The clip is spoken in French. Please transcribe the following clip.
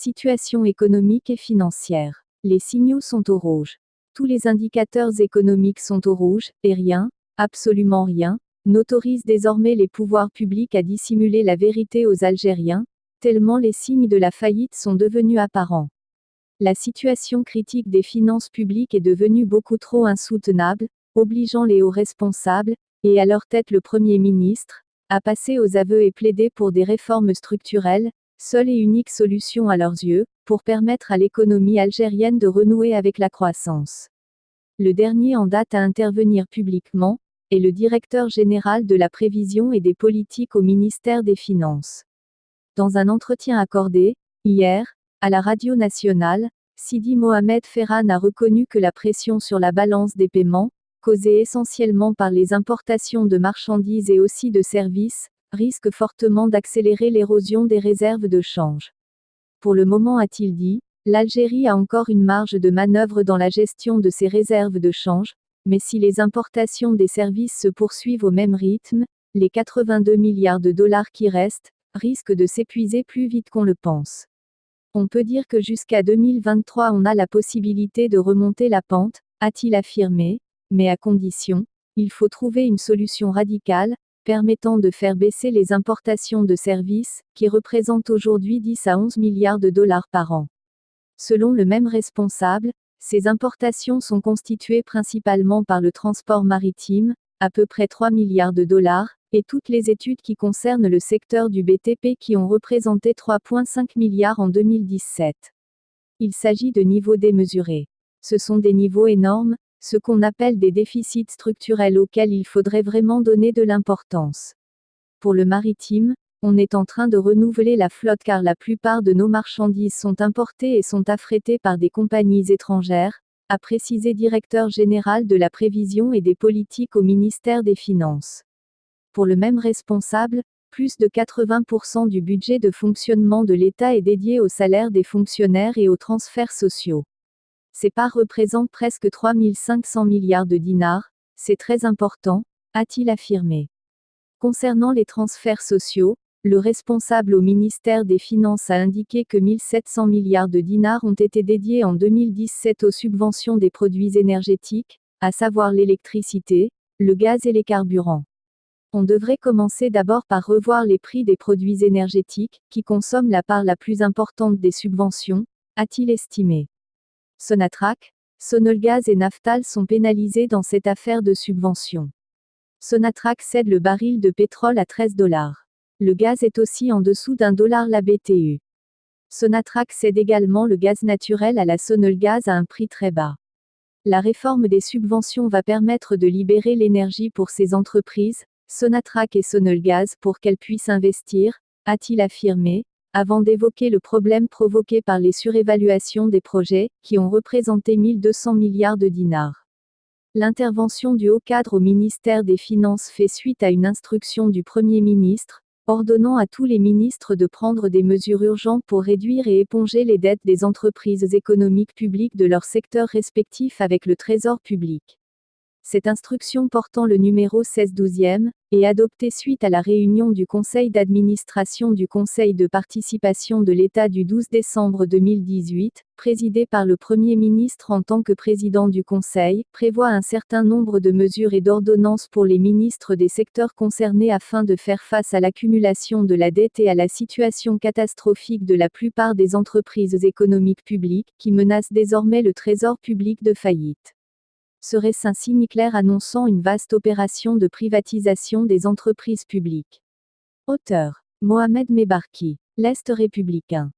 Situation économique et financière. Les signaux sont au rouge. Tous les indicateurs économiques sont au rouge, et rien, absolument rien, n'autorise désormais les pouvoirs publics à dissimuler la vérité aux Algériens, tellement les signes de la faillite sont devenus apparents. La situation critique des finances publiques est devenue beaucoup trop insoutenable, obligeant les hauts responsables, et à leur tête le Premier ministre, à passer aux aveux et plaider pour des réformes structurelles, seule et unique solution à leurs yeux, pour permettre à l'économie algérienne de renouer avec la croissance. Le dernier en date à intervenir publiquement est le directeur général de la prévision et des politiques au ministère des Finances. Dans un entretien accordé, hier, à la radio nationale, Sidi Mohamed Ferran a reconnu que la pression sur la balance des paiements, causée essentiellement par les importations de marchandises et aussi de services, risque fortement d'accélérer l'érosion des réserves de change. Pour le moment, a-t-il dit, l'Algérie a encore une marge de manœuvre dans la gestion de ses réserves de change, mais si les importations des services se poursuivent au même rythme, les 82 milliards de dollars qui restent, risquent de s'épuiser plus vite qu'on le pense. On peut dire que jusqu'à 2023 on a la possibilité de remonter la pente, a-t-il affirmé, mais à condition, il faut trouver une solution radicale, permettant de faire baisser les importations de services, qui représentent aujourd'hui 10 à 11 milliards de dollars par an. Selon le même responsable, ces importations sont constituées principalement par le transport maritime, à peu près 3 milliards de dollars, et toutes les études qui concernent le secteur du BTP qui ont représenté 3,5 milliards en 2017. Il s'agit de niveaux démesurés. Ce sont des niveaux énormes, ce qu'on appelle des déficits structurels auxquels il faudrait vraiment donner de l'importance. Pour le maritime, on est en train de renouveler la flotte car la plupart de nos marchandises sont importées et sont affrétées par des compagnies étrangères, a précisé directeur général de la prévision et des politiques au ministère des Finances. Pour le même responsable, plus de 80% du budget de fonctionnement de l'État est dédié au salaire des fonctionnaires et aux transferts sociaux. Ces parts représentent presque 3 500 milliards de dinars, c'est très important, a-t-il affirmé. Concernant les transferts sociaux, le responsable au ministère des Finances a indiqué que 1 700 milliards de dinars ont été dédiés en 2017 aux subventions des produits énergétiques, à savoir l'électricité, le gaz et les carburants. On devrait commencer d'abord par revoir les prix des produits énergétiques, qui consomment la part la plus importante des subventions, a-t-il estimé. Sonatrach, Sonelgaz et Naftal sont pénalisés dans cette affaire de subvention. Sonatrach cède le baril de pétrole à 13 dollars. Le gaz est aussi en dessous d'1 $ la BTU. Sonatrach cède également le gaz naturel à la Sonelgaz à un prix très bas. La réforme des subventions va permettre de libérer l'énergie pour ces entreprises, Sonatrach et Sonelgaz, pour qu'elles puissent investir, a-t-il affirmé, avant d'évoquer le problème provoqué par les surévaluations des projets, qui ont représenté 1 200 milliards de dinars. L'intervention du haut cadre au ministère des Finances fait suite à une instruction du Premier ministre, ordonnant à tous les ministres de prendre des mesures urgentes pour réduire et éponger les dettes des entreprises économiques publiques de leur secteur respectif avec le Trésor public. Cette instruction portant le numéro 16/12e, est adoptée suite à la réunion du Conseil d'administration du Conseil de participation de l'État du 12 décembre 2018, présidé par le Premier ministre en tant que président du Conseil, prévoit un certain nombre de mesures et d'ordonnances pour les ministres des secteurs concernés afin de faire face à l'accumulation de la dette et à la situation catastrophique de la plupart des entreprises économiques publiques, qui menacent désormais le Trésor public de faillite. Serait-ce un signe clair annonçant une vaste opération de privatisation des entreprises publiques? Auteur: Mohamed Mebarki. L'Est républicain.